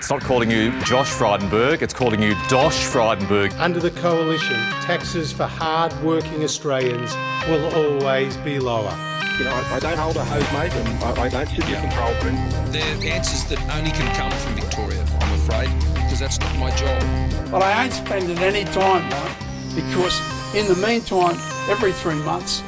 It's not calling you Josh Frydenberg, it's calling you Dosh Frydenberg. Under the Coalition, taxes for hard-working Australians will always be lower. You know, I don't hold a hose, mate, and I don't sit in control room. They're answers that only can come from Victoria, I'm afraid, because that's not my job. But I ain't spending any time, though, because in the meantime, every 3 months,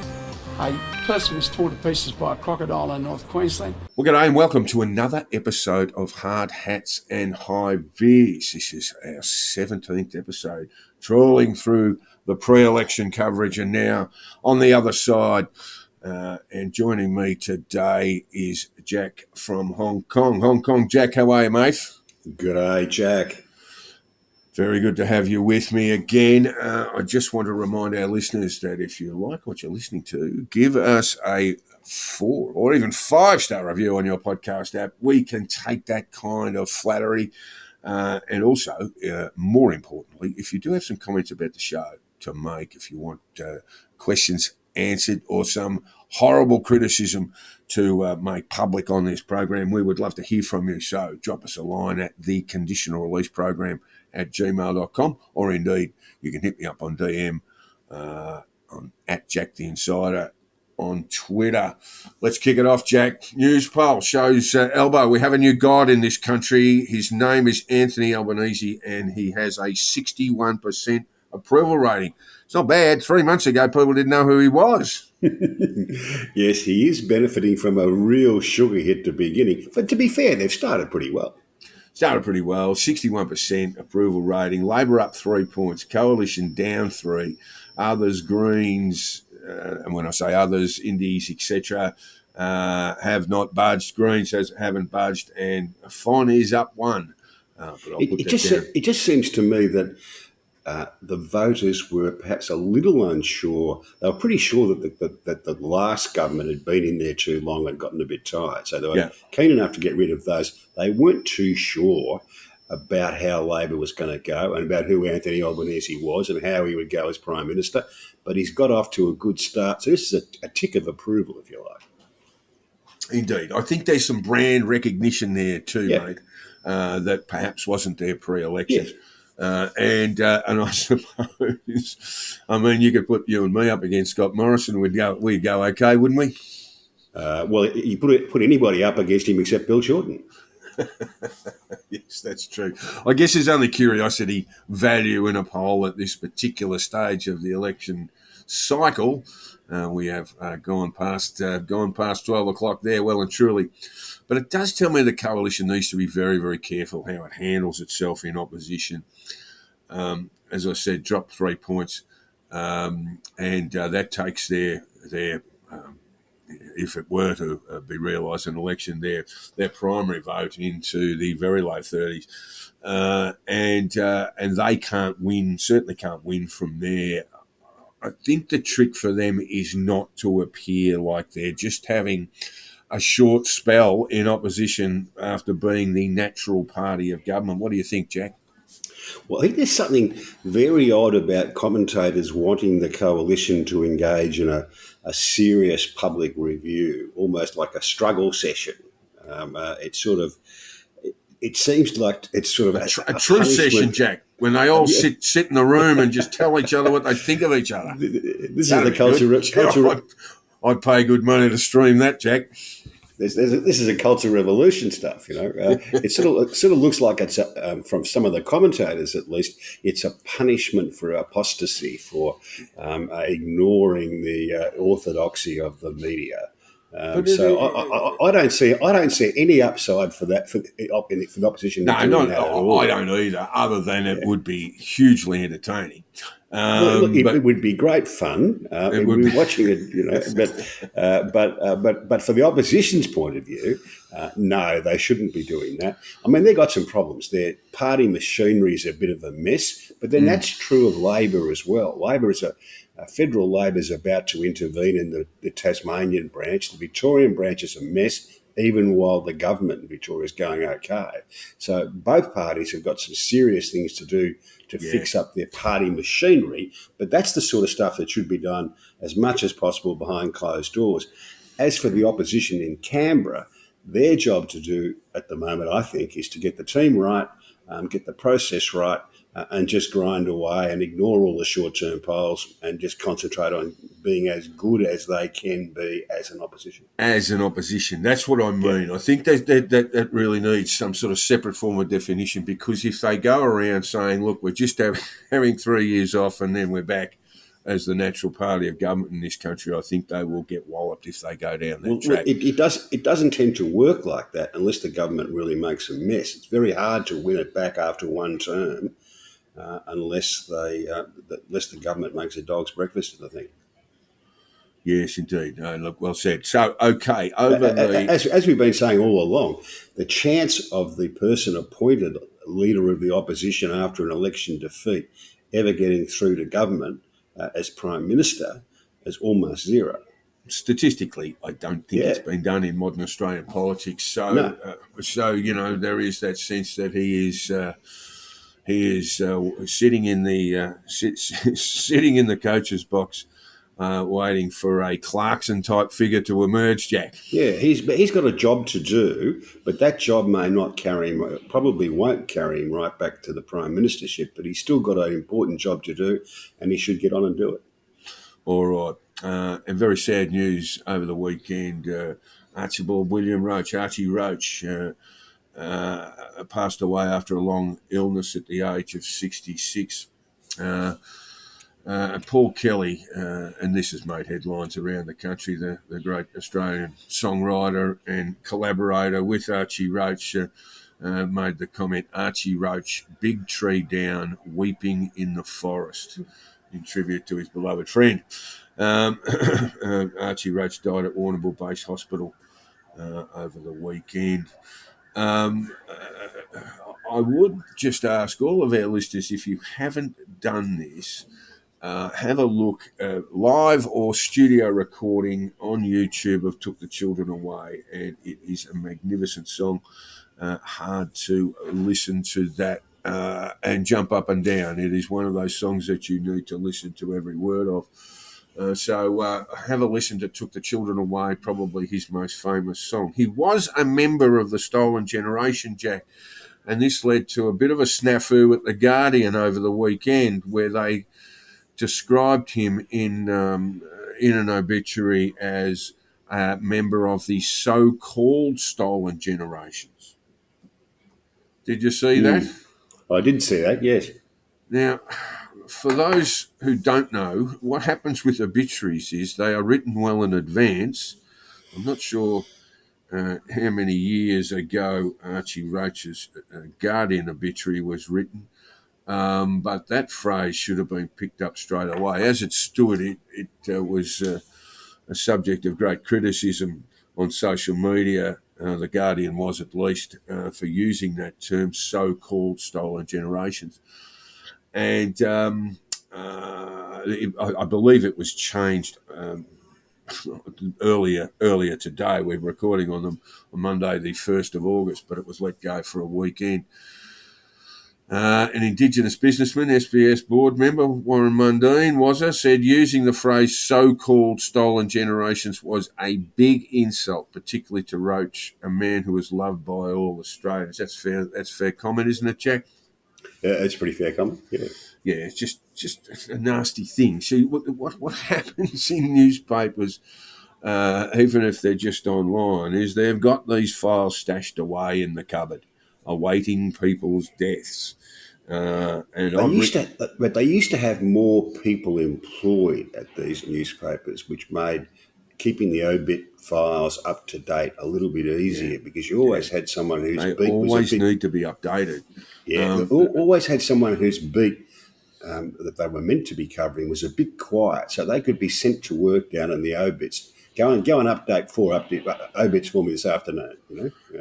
a person is torn to pieces by a crocodile in North Queensland. Well, g'day and welcome to another episode of Hard Hats and High Vis. This is our 17th episode, trawling through the pre-election coverage, and now on the other side. And joining me today is Jack from Hong Kong. Hong Kong, Jack, how are you, mate? G'day, Jack. Very good to have you with me again. I just want to remind our listeners that if you like what you're listening to, give us a 4 or even 5-star review on your podcast app. We can take that kind of flattery. And also, more importantly, if you do have some comments about the show to make, if you want questions answered or some horrible criticism to make public on this program, we would love to hear from you. So drop us a line at the Conditional Release Program at gmail.com, or indeed you can hit me up on DM on at Jack the Insider on Twitter. Let's kick it off, Jack. Newspoll shows Albo. We have a new guide in this country. His name is Anthony Albanese, and he has a 61% approval rating. It's not bad. 3 months ago, people didn't know who he was. Yes, he is benefiting from a real sugar hit to beginning. But to be fair, they've started pretty well. 61% approval rating. Labor up 3 points. Coalition down 3. Others, Greens, and when I say others, Indies, etc., have not budged. Greens haven't budged, and Fon is up 1. It just seems to me that the voters were perhaps a little unsure. They were pretty sure that the last government had been in there too long and gotten a bit tired. So they were keen enough to get rid of those. They weren't too sure about how Labor was going to go and about who Anthony Albanese was and how he would go as Prime Minister. But he's got off to a good start. So this is a tick of approval, if you like. Indeed. I think there's some brand recognition there too, mate, that perhaps wasn't there pre-election. Yeah. And I suppose, I mean, you could put you and me up against Scott Morrison, we'd go okay, wouldn't we? Well, you put anybody up against him except Bill Shorten. Yes, that's true. I guess there's only curiosity value in a poll at this particular stage of the election cycle. We have gone past 12 o'clock there, well and truly. But it does tell me the coalition needs to be very, very careful how it handles itself in opposition. As I said, dropped 3 points, and that takes their if it were to be realised an election, their primary vote into the very low 30s, and they can't win, certainly can't win from there. I think the trick for them is not to appear like they're just having a short spell in opposition after being the natural party of government. What do you think, Jack? Well, I think there's something very odd about commentators wanting the coalition to engage in a serious public review, almost like a struggle session. It seems like it's sort of a truth session, Jack, when they all sit in the room and just tell each other what they think of each other. This is the culture. I'd pay good money to stream that, Jack. This is a culture revolution stuff, you know. It sort of looks like it's from some of the commentators, at least, it's a punishment for apostasy, for ignoring the orthodoxy of the media. So I don't see any upside for that for the opposition. No, I don't either. Other than it would be hugely entertaining. It would be great fun. We would be watching it, you know. But for the opposition's point of view, no, they shouldn't be doing that. I mean, they've got some problems. Their party machinery is a bit of a mess, but then that's true of Labor as well. Federal Labor is about to intervene in the Tasmanian branch. The Victorian branch is a mess, even while the government in Victoria is going okay. So both parties have got some serious things to do to fix up their party machinery, but that's the sort of stuff that should be done as much as possible behind closed doors. As for the opposition in Canberra, Their job to do at the moment, I think, is to get the team right, get the process right, and just grind away and ignore all the short-term polls and just concentrate on being as good as they can be as an opposition. As an opposition, that's what I mean. Yeah. I think that really needs some sort of separate form of definition, because if they go around saying, look, we're just having 3 years off and then we're back as the natural party of government in this country, I think they will get walloped if they go down that track. It doesn't tend to work like that unless the government really makes a mess. It's very hard to win it back after one term unless the government makes a dog's breakfast, I think. Yes, indeed. No, look, well said. So, okay, as we've been saying all along, the chance of the person appointed leader of the opposition after an election defeat ever getting through to government as Prime Minister is almost zero. Statistically, I don't think it's been done in modern Australian politics. So, there is that sense that he is sitting in the sitting in the coach's box, waiting for a Clarkson type figure to emerge, Jack. Yeah, he's got a job to do, but that job may not carry him, probably won't carry him right back to the Prime Ministership, but he's still got an important job to do, and he should get on and do it. All right. And very sad news over the weekend. Archie Roach, passed away after a long illness at the age of 66. Paul Kelly, and this has made headlines around the country, the great Australian songwriter and collaborator with Archie Roach, made the comment, Archie Roach, big tree down, weeping in the forest, in tribute to his beloved friend. Archie Roach died at Warrnambool Base Hospital over the weekend. I would just ask all of our listeners, if you haven't done this, have a look, live or studio recording on YouTube of Took the Children Away, and it is a magnificent song. Hard to listen to that and jump up and down. It is one of those songs that you need to listen to every word of. So have a listen to Took the Children Away, probably his most famous song. He was a member of the Stolen Generation, Jack, and this led to a bit of a snafu at The Guardian over the weekend, where they described him in an obituary as a member of the so-called Stolen Generations. Did you see that? I did see that, yes. Now, for those who don't know, what happens with obituaries is they are written well in advance. I'm not sure how many years ago Archie Roach's Guardian obituary was written, but that phrase should have been picked up straight away. As it stood, it was a subject of great criticism on social media. The Guardian was, at least, for using that term, so-called Stolen Generations. And I believe it was changed earlier today. We're recording on Monday, the 1st of August, but it was let go for a weekend. An Indigenous businessman, SBS board member, Warren Mundine, said using the phrase so-called stolen generations was a big insult, particularly to Roach, a man who was loved by all Australians. That's fair comment, isn't it, Jack? Yeah, it's pretty fair comment, yeah. Yeah, it's just a nasty thing. See, what happens in newspapers, even if they're just online, is they've got these files stashed away in the cupboard, awaiting people's deaths. But they used to have more people employed at these newspapers, which made keeping the obit files up to date a little bit easier, because you always had someone whose beat always need to be updated. Yeah, always had someone whose beat that they were meant to be covering was a bit quiet, so they could be sent to work down in the obits. Go and update 4 obits for me this afternoon.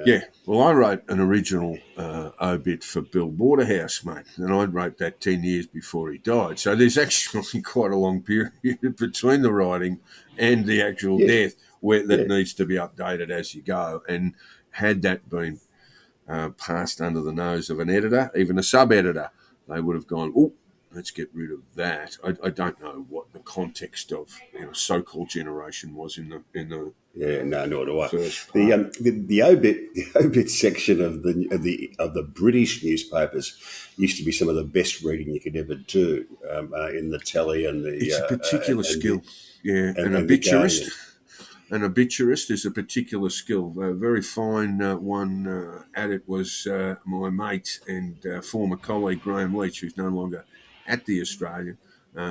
Yeah. Well, I wrote an original obit for Bill Waterhouse, mate, and I wrote that 10 years before he died. So there's actually quite a long period between the writing and the actual death that needs to be updated as you go. And had that been passed under the nose of an editor, even a sub-editor, they would have gone, oh, let's get rid of that. I don't know what the context of so-called generation was in the Yeah, no, nor do I. first The, part. the obit section of the British newspapers used to be some of the best reading you could ever do in the telly and the It's a particular skill. An and the obituarist. Guardian. An obituarist is a particular skill. A very fine one at it was my mate and former colleague Graham Leach, who's no longer at the Australian.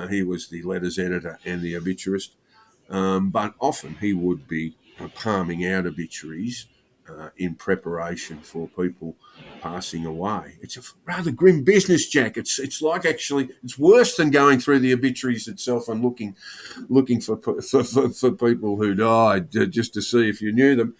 He was the letters editor and the obituarist. But often he would be palming out obituaries in preparation for people passing away. It's a rather grim business, Jack. It's like it's worse than going through the obituaries itself and looking for people who died just to see if you knew them.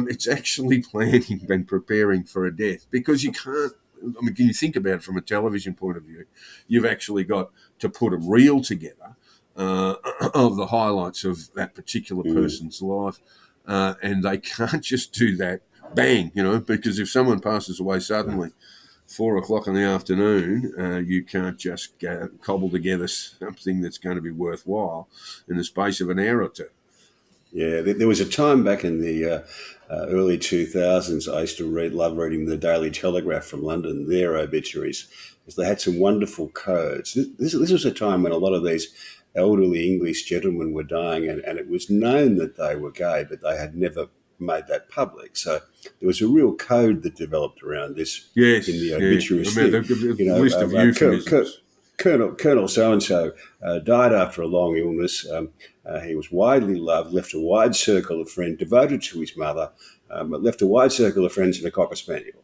It's actually planning and preparing for a death, because you can't. I mean, can you think about it from a television point of view? You've actually got to put a reel together of the highlights of that particular person's life, and they can't just do that bang, because if someone passes away suddenly, 4 o'clock in the afternoon, you can't just cobble together something that's going to be worthwhile in the space of an hour or two. Yeah, there was a time back in the early 2000s I used to love reading the Daily Telegraph from London, their obituaries, because they had some wonderful codes. This was a time when a lot of these elderly English gentlemen were dying, and it was known that they were gay, but they had never made that public. So there was a real code that developed around this in the obituaries. I mean, the list of euphemisms. Colonel so-and-so died after a long illness. He was widely loved, left a wide circle of friends, devoted to his mother, but left a wide circle of friends and a cocker spaniel.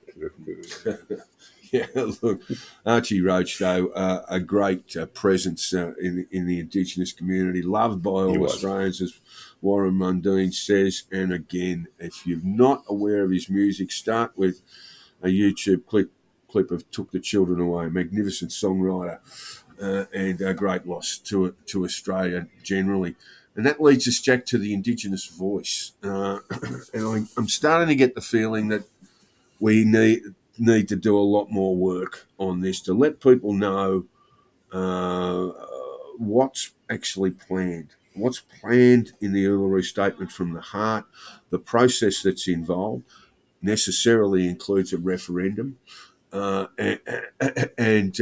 Yeah, look, Archie Roach, though, a great presence in the Indigenous community, loved by all Australians, as Warren Mundine says. And again, if you're not aware of his music, start with a YouTube clip of Took the Children Away, a magnificent songwriter, and a great loss to Australia generally. And that leads us, Jack, to the Indigenous Voice. And I'm starting to get the feeling that we need to do a lot more work on this to let people know what's actually planned. What's planned in the Uluru Statement from the Heart, the process that's involved necessarily includes a referendum, and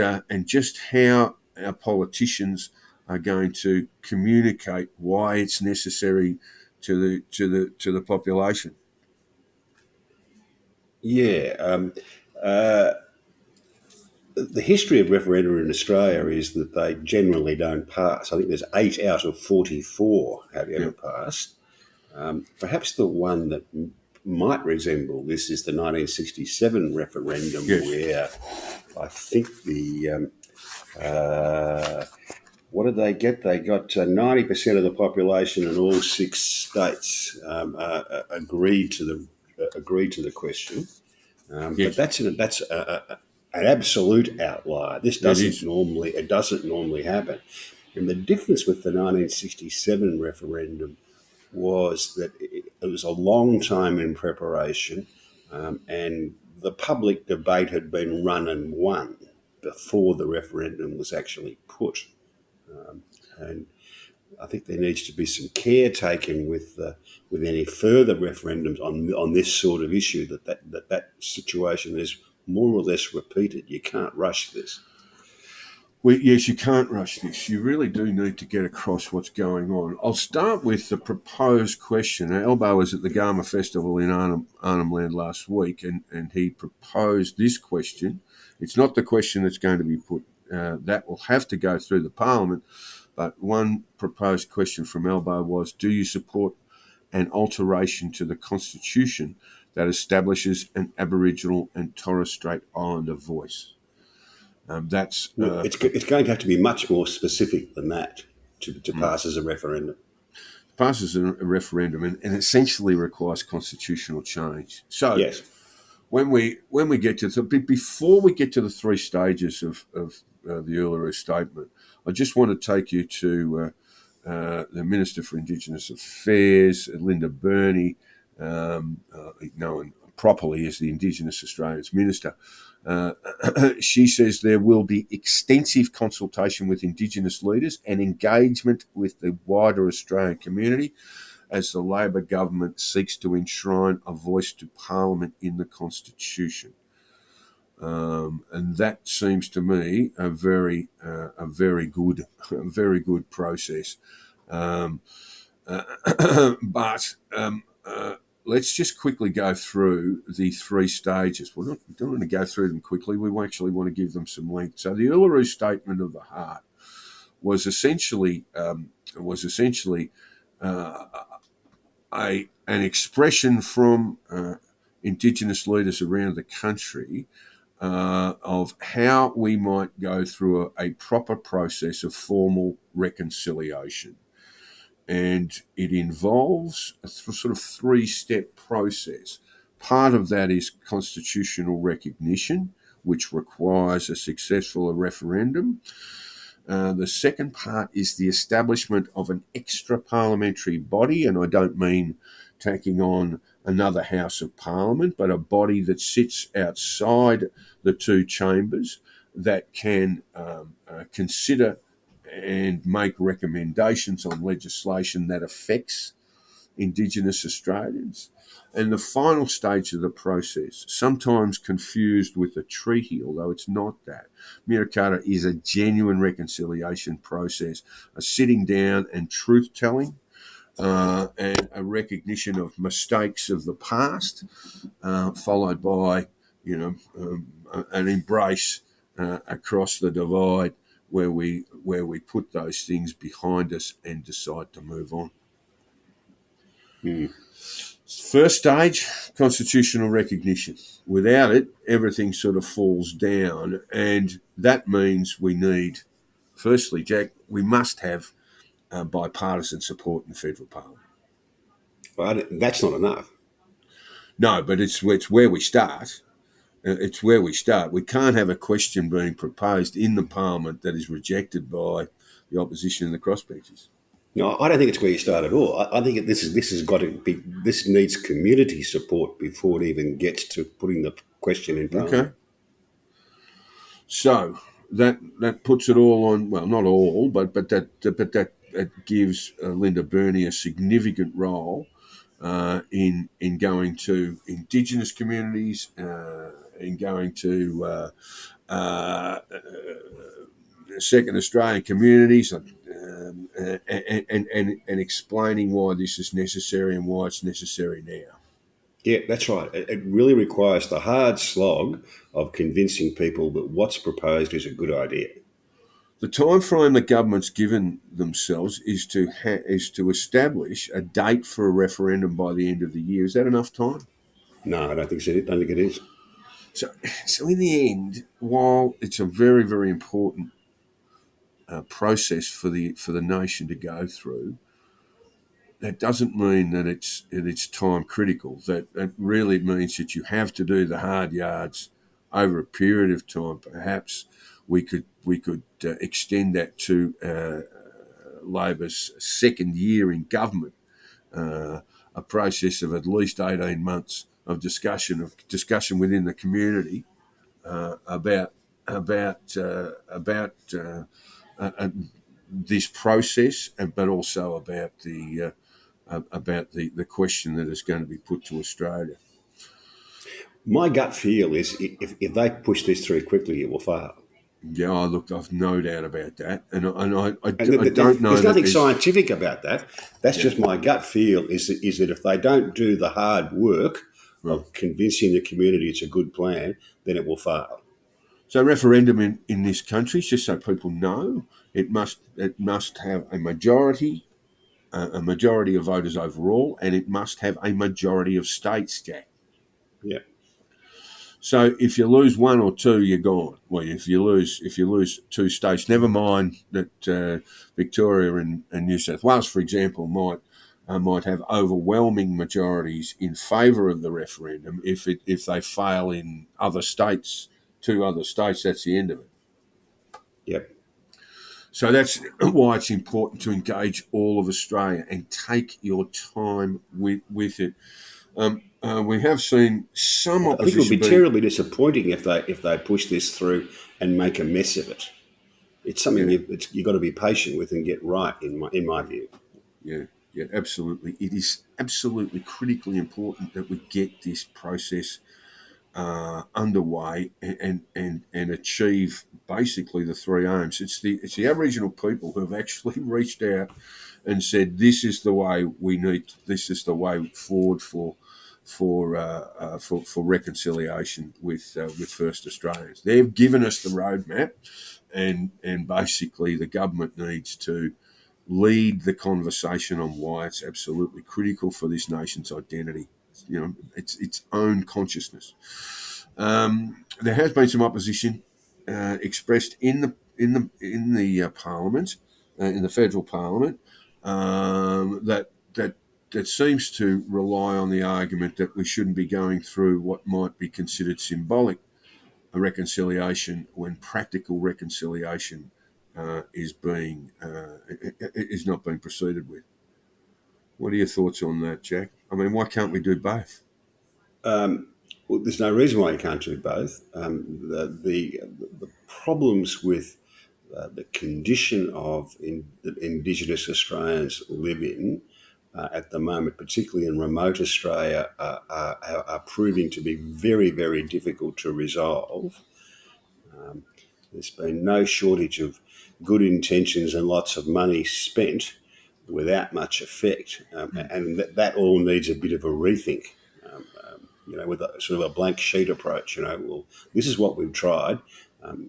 just how our politicians are going to communicate why it's necessary to the population. Yeah. The history of referenda in Australia is that they generally don't pass. I think there's 8 out of 44 have ever passed. Perhaps the one that might resemble this is the 1967 referendum, where I think what did they get? They got 90% of the population in all 6 states agreed to the question. But that's an absolute outlier. This doesn't normally happen. And the difference with the 1967 referendum was that it was a long time in preparation, and the public debate had been run and won before the referendum was actually put. And I think there needs to be some care taken with any further referendums on this sort of issue, that situation is more or less repeated. You can't rush this. Well, yes, you can't rush this. You really do need to get across what's going on. I'll start with the proposed question. Albo was at the Gama Festival in Arnhem Land last week, and he proposed this question. It's not the question that's going to be put. That will have to go through the Parliament. But one proposed question from Albo was, do you support an alteration to the Constitution that establishes an Aboriginal and Torres Strait Islander voice? It's going to have to be much more specific than that to pass as a referendum. Passes a referendum and essentially requires constitutional change. So yes. when we get to before we get to the 3 stages of the Uluru Statement, I just want to take you to the Minister for Indigenous Affairs, Linda Burney, known properly as the Indigenous Australians Minister. She says there will be extensive consultation with Indigenous leaders and engagement with the wider Australian community as the Labor government seeks to enshrine a voice to Parliament in the Constitution. And that seems to me a very good process. But let's just quickly go through the three stages. We don't want to go through them quickly. We actually want to give them some length. So the Uluru Statement of the Heart was essentially an expression from Indigenous leaders around the country of how we might go through a proper process of formal reconciliation. And it involves a sort of three-step process. Part of that is constitutional recognition, which requires a successful referendum. The second part is the establishment of an extra parliamentary body, and I don't mean taking on another House of Parliament, but a body that sits outside the two chambers that can consider and make recommendations on legislation that affects Indigenous Australians. And the final stage of the process, sometimes confused with a treaty, although it's not that. Miracata is a genuine reconciliation process, a sitting down and truth-telling, and a recognition of mistakes of the past, followed by, an embrace across the divide where we put those things behind us and decide to move on. First stage, constitutional recognition. Without it, everything sort of falls down, and that means we need, firstly, Jack, we must have bipartisan support in the federal parliament. But that's not enough. No, but it's where we start. It's where we start. We can't have a question being proposed in the parliament that is rejected by the opposition and the crossbenchers. No, I don't think it's where you start at all. I think this has got to be. This needs community support before it even gets to putting the question in Parliament. Okay. So that puts it all on. Well, not all, but that gives Linda Burney a significant role in going to Indigenous communities, in going to second Australian communities. And explaining why this is necessary and why it's necessary now. Yeah, that's right. It really requires the hard slog of convincing people that what's proposed is a good idea. The time frame the government's given themselves is to establish a date for a referendum by the end of the year. Is that enough time? No, I don't think so. I don't think it is. So in the end, while it's a very, very important process for the nation to go through, that doesn't mean that it's time critical. That really means that you have to do the hard yards over a period of time. Perhaps we could extend that to Labor's second year in government, a process of at least 18 months of discussion within the community about this process, but also about the question that is going to be put to Australia. My gut feel is if they push this through quickly, it will fail. Yeah, look, I've no doubt about that, and I don't know. There's nothing scientific about that. That's just my gut feel. Is that if they don't do the hard work of convincing the community it's a good plan, then it will fail. So referendum in this country, just so people know, it must have a majority of voters overall, and it must have a majority of states, Jack. Yeah. So if you lose one or two, you're gone. Well, if you lose two states, never mind that Victoria and New South Wales, for example, might have overwhelming majorities in favour of the referendum. If they fail in other states, two other states, that's the end of it. Yep. So that's why it's important to engage all of Australia and take your time with it. We have seen some I think it opposition. would be terribly disappointing if they push this through and make a mess of it. It's something you've got to be patient with and get right, in my view. Yeah, absolutely. It is absolutely critically important that we get this process underway and achieve basically the three aims. It's the Aboriginal people who have actually reached out and said this is the way this is the way forward for reconciliation with First Australians. They've given us the roadmap, and basically the government needs to lead the conversation on why it's absolutely critical for this nation's identity. Its own consciousness. There has been some opposition expressed in the Parliament, in the federal Parliament, that seems to rely on the argument that we shouldn't be going through what might be considered symbolic reconciliation when practical reconciliation is not being proceeded with. What are your thoughts on that, Jack? I mean, why can't we do both? Well, there's no reason why you can't do both. The problems with the condition that Indigenous Australians live in at the moment, particularly in remote Australia, are proving to be very, very difficult to resolve. There's been no shortage of good intentions and lots of money spent without much effect, and that all needs a bit of a rethink. With a sort of a blank sheet approach. Well, this is what we've tried.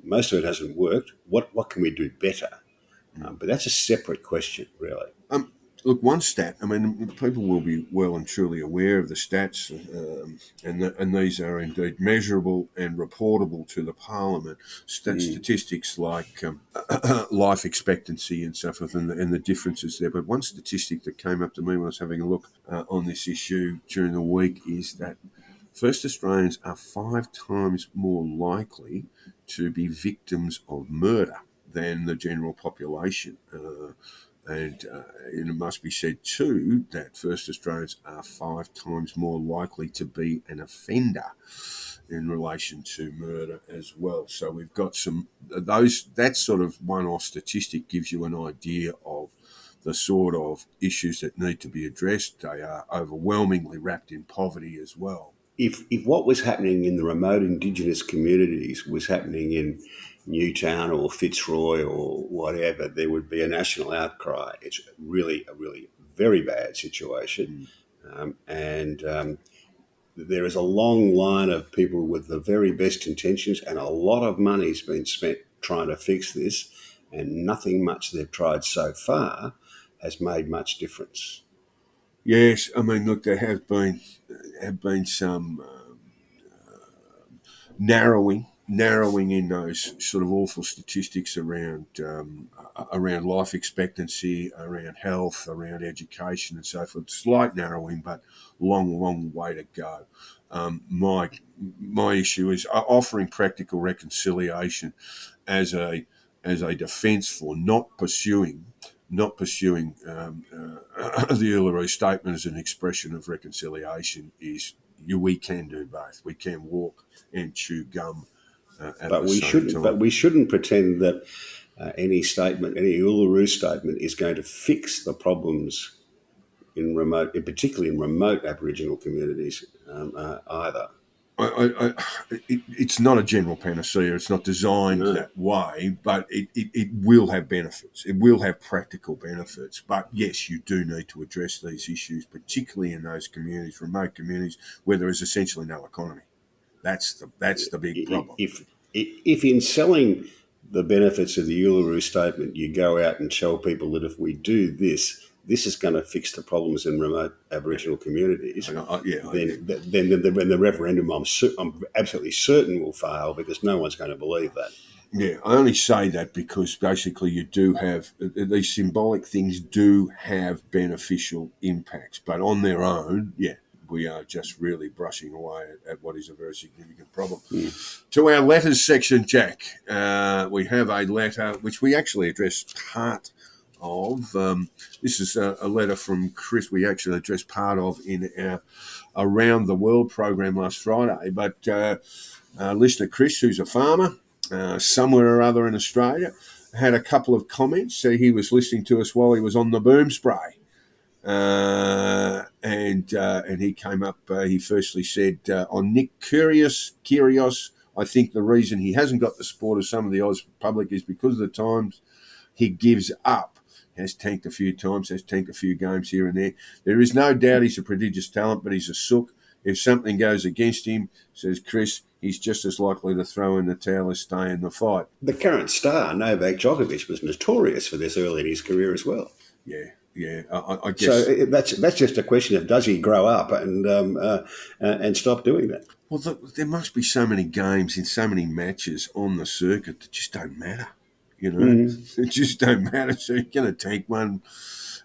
Most of it hasn't worked. What can we do better? But that's a separate question, really. Look, one stat. I mean, people will be well and truly aware of the stats, and these are indeed measurable and reportable to the Parliament. Statistics like life expectancy and so forth, and the differences there. But one statistic that came up to me when I was having a look on this issue during the week is that First Australians are 5 times more likely to be victims of murder than the general population. And it must be said too that First Australians are 5 times more likely to be an offender in relation to murder as well. So we've got that sort of one-off statistic gives you an idea of the sort of issues that need to be addressed. They are overwhelmingly wrapped in poverty as well. If what was happening in the remote Indigenous communities was happening in Newtown or Fitzroy or whatever, there would be a national outcry. It's really a really very bad situation. There is a long line of people with the very best intentions, and a lot of money's been spent trying to fix this, and nothing much they've tried so far has made much difference. Yes, I mean, look, there have been some narrowing in those sort of awful statistics around life expectancy, around health, around education, and so forth. Slight narrowing, but long way to go. My issue is offering practical reconciliation as a defence for not pursuing the Uluru Statement as an expression of reconciliation is we can do both. We can walk and chew gum at the same time. But we shouldn't pretend that any Uluru statement is going to fix the problems particularly in remote Aboriginal communities either. It's not a general panacea. It's not designed that way, but it will have benefits. It will have practical benefits. But yes, you do need to address these issues, particularly in those communities, remote communities, where there is essentially no economy. That's the big problem. If in selling the benefits of the Uluru Statement, you go out and tell people that if we do this is going to fix the problems in remote Aboriginal communities, then the referendum, I'm absolutely certain, will fail because no one's going to believe that. Yeah, I only say that because basically you do have these symbolic things do have beneficial impacts, but on their own, we are just really brushing away at what is a very significant problem. To our letters section, Jack, we have a letter which we actually address part of. This is a letter from Chris we actually addressed part of in our Around the World program last Friday. But listener Chris, who's a farmer somewhere or other in Australia, had a couple of comments. So he was listening to us while he was on the boom spray. And he came up, he firstly said, on Nick Kyrgios, I think the reason he hasn't got the support of some of the Oz public is because of the times he gives up. Has tanked a few times, has tanked a few games here and there. There is no doubt he's a prodigious talent, but he's a sook. If something goes against him, says Chris, he's just as likely to throw in the towel as stay in the fight. The current star, Novak Djokovic, was notorious for this early in his career as well. Yeah, I guess. So that's just a question of does he grow up and stop doing that? Well, there must be so many games in so many matches on the circuit that just don't matter. You know, It just don't matter. So you're going to take one.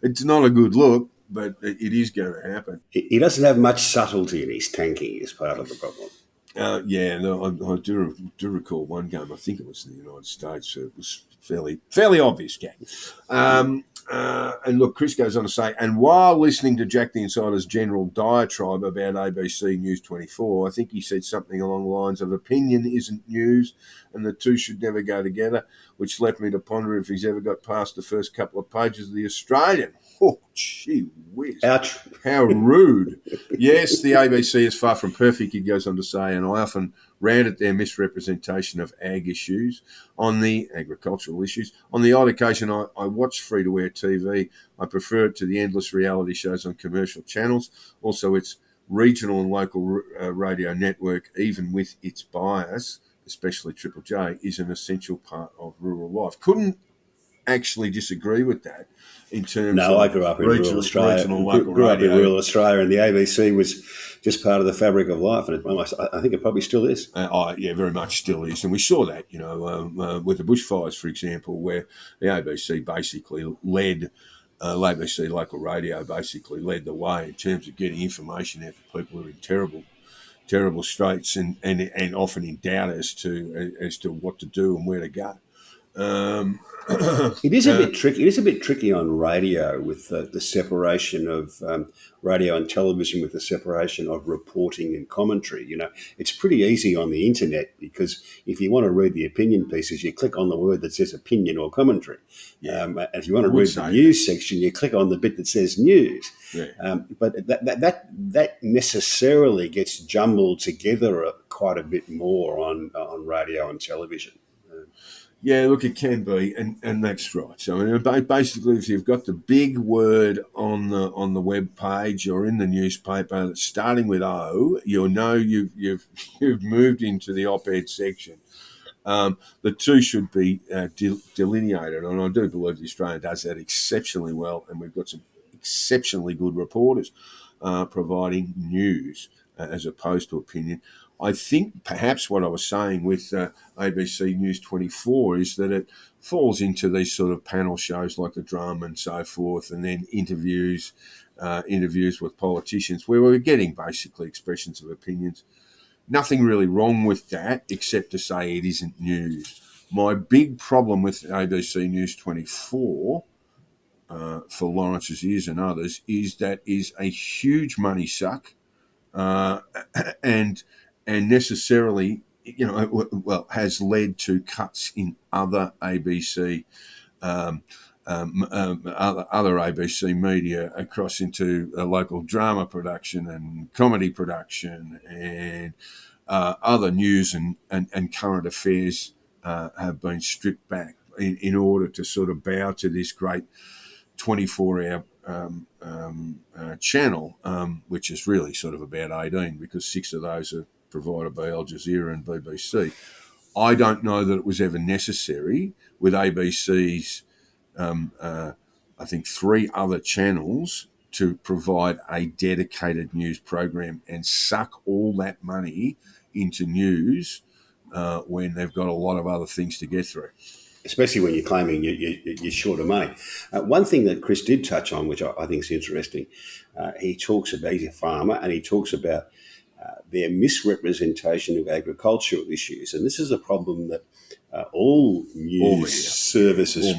It's not a good look, but it is going to happen. He doesn't have much subtlety in his tanking is part of the problem. I do recall one game. I think it was in the United States. So it was fairly obvious game. And look, Chris goes on to say, and while listening to Jack the Insider's general diatribe about ABC News 24, I think he said something along the lines of opinion isn't news and the two should never go together, which left me to ponder if he's ever got past the first couple of pages of The Australian. Oh, gee whiz. Ouch. How rude. Yes, the ABC is far from perfect, he goes on to say, and I often rant at their misrepresentation of ag issues, on the agricultural issues. On the odd occasion, I watch free-to-air TV. I prefer it to the endless reality shows on commercial channels. Also, its regional and local radio network, even with its bias, especially Triple J, is an essential part of rural life. Couldn't actually disagree with that in terms of I grew up in rural Australia. Grew up in rural Australia, and the ABC was just part of the fabric of life, and I think it probably still is. Yeah, very much still is, and we saw that, with the bushfires, for example, where the ABC basically led. ABC local radio basically led the way in terms of getting information out to people who are in terrible straits and often in doubt as to what to do and where to go. It is a bit tricky. It is a bit tricky on radio with the separation of radio and television, with the separation of reporting and commentary. It's pretty easy on the internet because if you want to read the opinion pieces, you click on the word that says opinion or commentary. And if you want to read the news section, you click on the bit that says news. Yeah. But that necessarily gets jumbled together quite a bit more on radio and television. Yeah, look, it can be, and that's right. So, I mean, basically, if you've got the big word on the web page or in the newspaper that's starting with O, you'll know you've moved into the op-ed section. The two should be delineated, and I do believe the Australian does that exceptionally well, and we've got some exceptionally good reporters providing news as opposed to opinion. I think perhaps what I was saying with ABC News 24 is that it falls into these sort of panel shows like The Drum and so forth, and then interviews with politicians where we're getting basically expressions of opinions. Nothing really wrong with that except to say it isn't news. My big problem with ABC News 24 for Lawrence's ears and others is that is a huge money suck and necessarily, has led to cuts in other ABC, other ABC media across into local drama production and comedy production and other news and current affairs have been stripped back in order to sort of bow to this great 24-hour channel, which is really sort of about 18 because 6 of those are provided by Al Jazeera and BBC. I don't know that it was ever necessary with ABC's, I think, 3 other channels to provide a dedicated news program and suck all that money into news when they've got a lot of other things to get through. Especially when you're claiming you're short of money. One thing that Chris did touch on, which I think is interesting, he talks about, he's a farmer, and he talks about their misrepresentation of agricultural issues. And this is a problem that all news services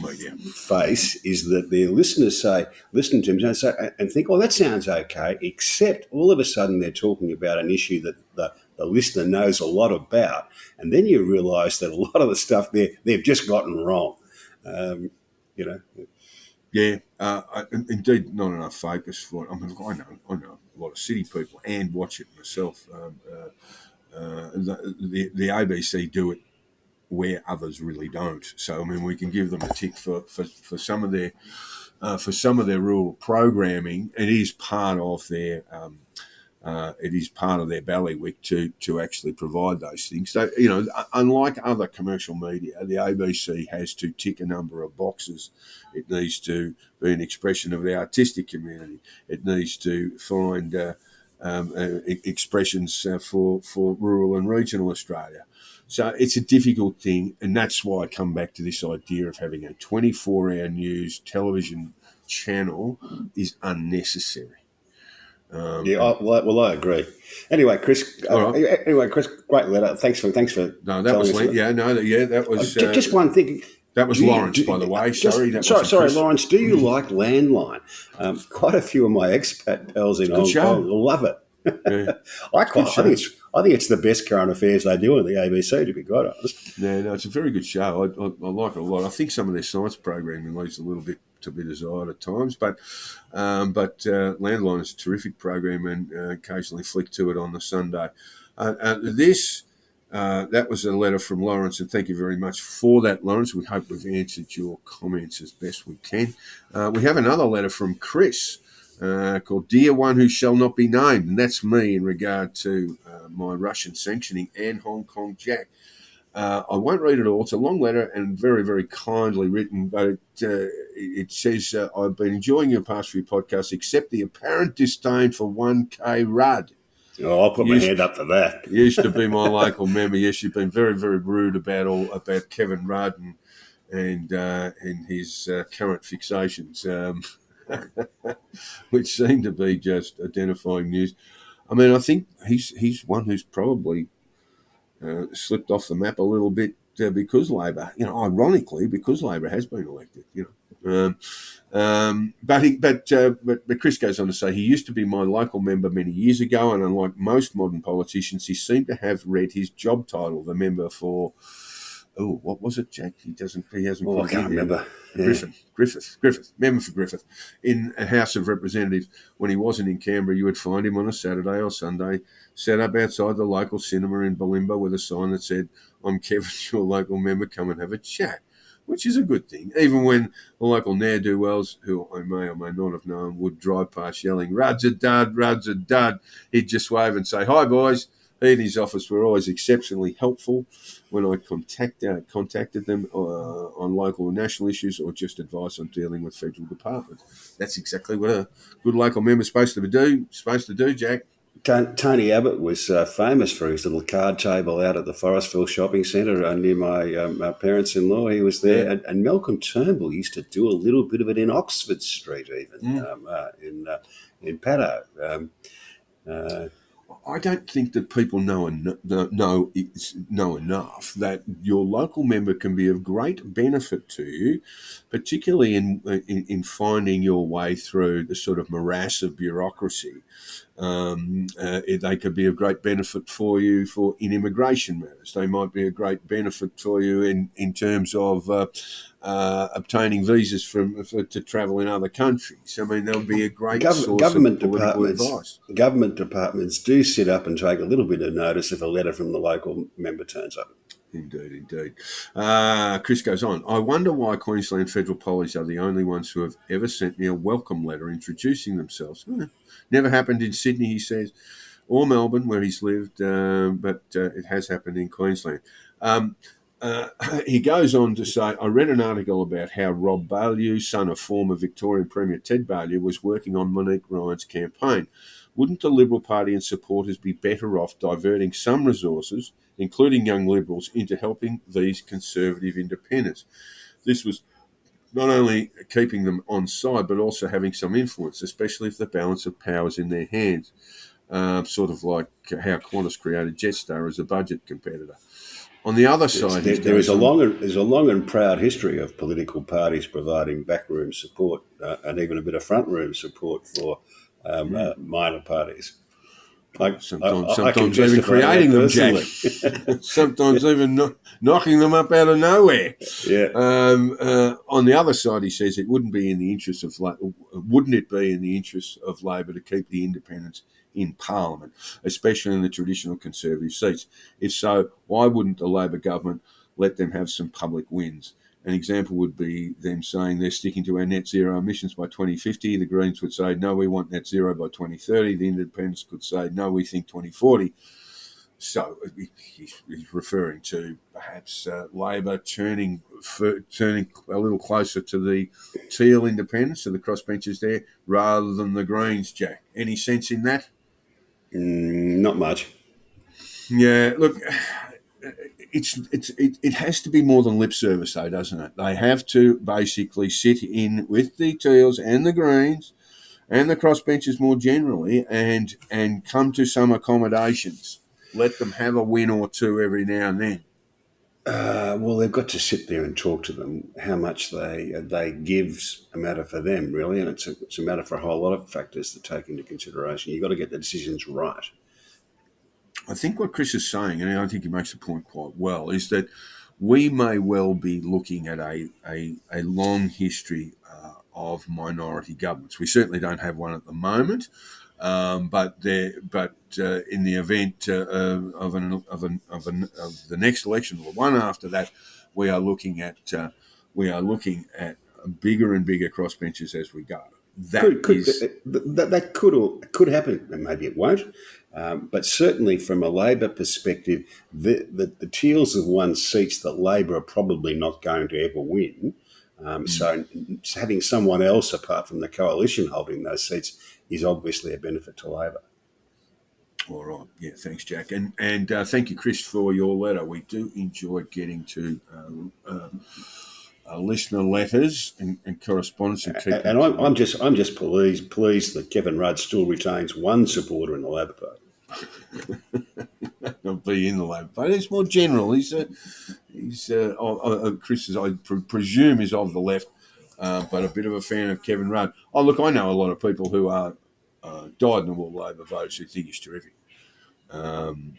face, is that their listeners listen to them and think, oh, that sounds okay, except all of a sudden they're talking about an issue that the listener knows a lot about. And then you realise that a lot of the stuff they've just gotten wrong. Yeah, indeed, not enough focus for it. I mean, I know a lot of city people and watch it myself. The ABC do it where others really don't. So I mean, we can give them a tick for some of their rural programming. It is part of their bailiwick to actually provide those things. So, unlike other commercial media, the ABC has to tick a number of boxes. It needs to be an expression of the artistic community. It needs to find expressions for rural and regional Australia. So it's a difficult thing, and that's why I come back to this idea of having a 24-hour news television channel is unnecessary. I agree. Anyway, Chris. Great letter. Thanks for. No, that was that was just one thing. That was Lawrence, by the way. Sorry, Lawrence. Do you like Landline? Quite a few of my expat pals in Hong Kong love it. Yeah. I think it's the best current affairs they do on the ABC, to be quite honest. Yeah, no, it's a very good show. I like it a lot. I think some of their science programming leaves a little bit to be desired at times, but Landline is a terrific program, and occasionally flick to it on the Sunday. That was a letter from Lawrence, and thank you very much for that, Lawrence. We hope we've answered your comments as best we can. We have another letter from Chris called Dear One Who Shall Not Be Named, and that's me in regard to my Russian sanctioning and Hong Kong Jack. I won't read it all. It's a long letter and very, very kindly written, but it says, I've been enjoying your past few podcasts, except the apparent disdain for 1K Rudd. Oh, I'll put my hand up for that. Used to be my local member. Yes, you've been very, very rude about Kevin Rudd and his current fixations, which seem to be just identifying news. I mean, I think he's one who's probably slipped off the map a little bit because Labor, ironically, because Labor has been elected, But Chris goes on to say, he used to be my local member many years ago, and unlike most modern politicians, he seemed to have read his job title, the member for, what was it, Jack? He hasn't. I can't remember. Griffith, member for Griffith, in a House of Representatives. When he wasn't in Canberra, you would find him on a Saturday or Sunday, set up outside the local cinema in Bulimba with a sign that said, I'm Kevin, your local member, come and have a chat, which is a good thing. Even when the local ne'er-do-wells, who I may or may not have known, would drive past yelling, Rudd's a dud, he'd just wave and say, hi, boys. He and his office were always exceptionally helpful when I contacted them on local and national issues or just advice on dealing with federal departments. That's exactly what a good local member is supposed to do, Jack. Tony Abbott was famous for his little card table out at the Forestville Shopping Centre near my parents-in-law. He was there. Yeah. And Malcolm Turnbull used to do a little bit of it in Oxford Street even, in Paddo. I don't think that people know enough that your local member can be of great benefit to you, particularly in finding your way through the sort of morass of bureaucracy. They could be of great benefit for you in immigration matters. They might be a great benefit for you in terms of obtaining visas to travel in other countries. I mean, there'll be a great source of political advice. Government departments do sit up and take a little bit of notice if a letter from the local member turns up. Indeed. Chris goes on, I wonder why Queensland federal pollies are the only ones who have ever sent me a welcome letter introducing themselves. Never happened in Sydney, he says, or Melbourne, where he's lived, but it has happened in Queensland. He goes on to say, I read an article about how Rob Baillieu, son of former Victorian Premier Ted Baillieu, was working on Monique Ryan's campaign. Wouldn't the Liberal Party and supporters be better off diverting some resources, including young Liberals, into helping these Conservative independents? This was not only keeping them on side, but also having some influence, especially if the balance of power is in their hands. sort of like how Qantas created Jetstar as a budget competitor. On the other side, there's a long and proud history of political parties providing backroom support and even a bit of front room support for minor parties. Sometimes even creating them, Jack. Sometimes even knocking them up out of nowhere. Yeah. On the other side, he says it wouldn't be in the interest of Labor to keep the independents in Parliament, especially in the traditional Conservative seats. If so, why wouldn't the Labor government let them have some public wins? An example would be them saying they're sticking to our net zero emissions by 2050. The Greens would say, no, we want net zero by 2030. The Independents could say, no, we think 2040. So he's referring to perhaps Labor turning a little closer to the Teal Independents, to the crossbenchers there, rather than the Greens, Jack. Any sense in that? Not much. Yeah, look, it has to be more than lip service, though, doesn't it? They have to basically sit in with the Teals and the Greens and the crossbenchers more generally and come to some accommodations. Let them have a win or two every now and then. Well, they've got to sit there and talk to them. How much they give's a matter for them, really, and it's a matter for a whole lot of factors to take into consideration. You've got to get the decisions right. I think what Chris is saying, and I think he makes the point quite well, is that we may well be looking at a long history of minority governments. We certainly don't have one at the moment, but in the event of the next election or the one after that, we are looking at bigger and bigger crossbenchers as we go. That could happen, and maybe it won't. But certainly from a Labor perspective, the Teals have won seats that Labor are probably not going to ever win. So having someone else apart from the coalition holding those seats is obviously a benefit to Labor. All right. Yeah, thanks, Jack. And thank you, Chris, for your letter. We do enjoy getting to listener letters and correspondence. And I'm just pleased that Kevin Rudd still retains one supporter in the Labor Party. Not be in the Labor Party. It's more general. Chris, I presume, is of the left, but a bit of a fan of Kevin Rudd. Oh, look, I know a lot of people who are dyed-in-the-wool Labor voters who think he's terrific, and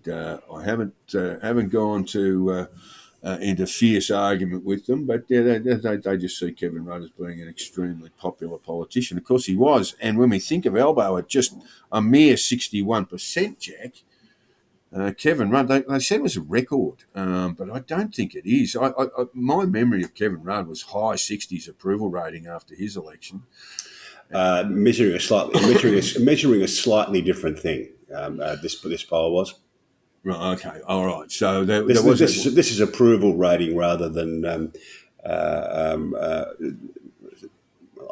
I haven't gone to into fierce argument with them, but they just see Kevin Rudd as being an extremely popular politician. Of course he was, and when we think of Albo at just a mere 61%, Jack, Kevin Rudd, they said it was a record, but I don't think it is. My memory of Kevin Rudd was high 60s approval rating after his election. Measuring a slightly different thing. This poll was. Right. Okay. All right. So this is approval rating rather than.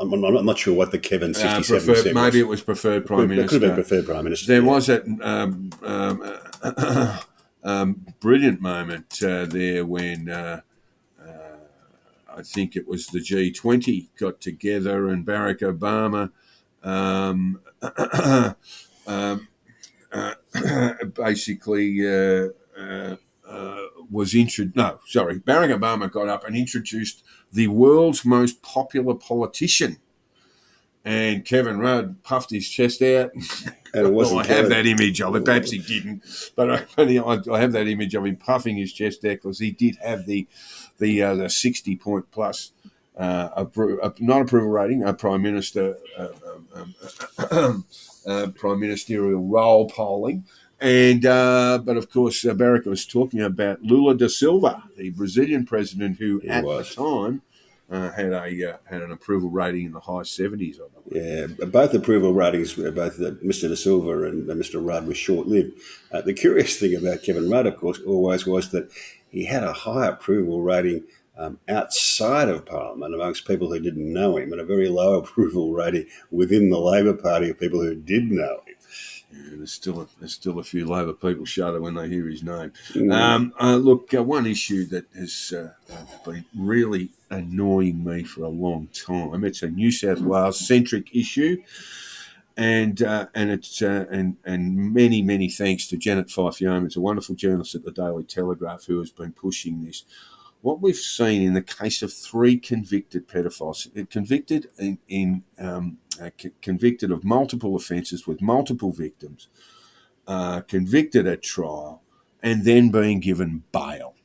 I'm not sure what the Kevin 67% maybe it was preferred Prime Minister. It could have been preferred Prime Minister. There was that brilliant moment there when I think it was the G20 got together and Barack Obama Barack Obama got up and introduced the world's most popular politician, and Kevin Rudd puffed his chest out. And it wasn't I have that image of it. Perhaps he didn't, but I have that image of him puffing his chest out because he did have the 60-point plus not approval rating, a Prime Minister prime ministerial role polling. And but of course, Barack was talking about Lula da Silva, the Brazilian president, who at the time had an approval rating in the high 70s. I believe. Yeah, both approval ratings, both Mr. da Silva and Mr. Rudd, were short-lived. The curious thing about Kevin Rudd, of course, always was that he had a high approval rating outside of Parliament amongst people who didn't know him, and a very low approval rating within the Labor Party of people who did know him. Yeah, there's still a few Labor people shudder when they hear his name. Look, one issue that has been really annoying me for a long time. It's a New South Wales centric issue, and many thanks to Janet Fife Yeomans, a wonderful journalist at the Daily Telegraph, who has been pushing this. What we've seen in the case of 3 convicted pedophiles, convicted of multiple offences with multiple victims, convicted at trial, and then being given bail.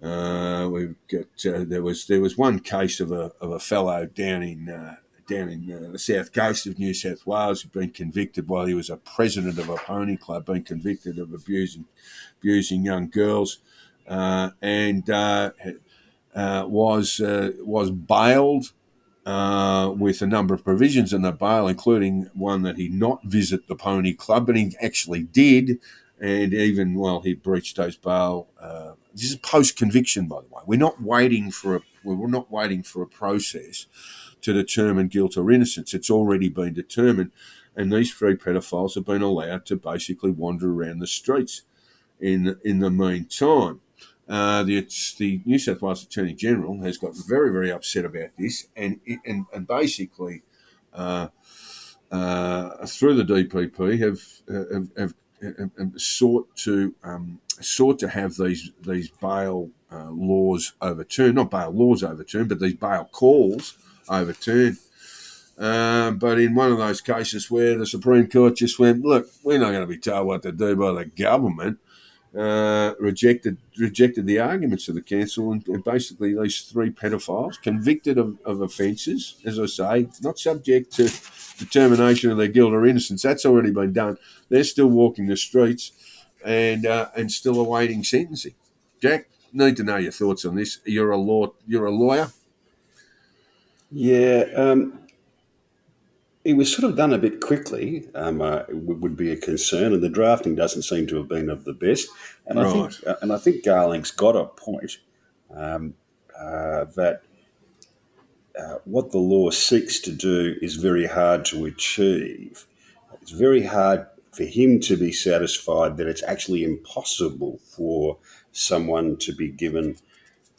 We've got there was one case of a fellow down in the south coast of New South Wales who'd been convicted while he was a president of a pony club, been convicted of abusing young girls, and was bailed with a number of provisions in the bail, including one that he not visit the pony club, but he actually did, and even while he breached those bail. This is post-conviction, by the way. We're not waiting for a process to determine guilt or innocence. It's already been determined, and these 3 pedophiles have been allowed to basically wander around the streets. In the meantime, the New South Wales Attorney General has got very, very upset about this, and basically through the DPP have sought to have these bail laws overturned, not bail laws overturned, but these bail calls overturned. But in one of those cases where the Supreme Court just went, look, we're not going to be told what to do by the government, rejected the arguments of the council, and basically these 3 pedophiles convicted of offences, as I say, not subject to determination of their guilt or innocence. That's already been done. They're still walking the streets and still awaiting sentencing. Jack, need to know your thoughts on this. You're a lawyer. Yeah, it was sort of done a bit quickly. Would be a concern, and the drafting doesn't seem to have been of the best. And Right. I think Garling's got a point that what the law seeks to do is very hard to achieve. It's very hard for him to be satisfied that it's actually impossible for someone to be given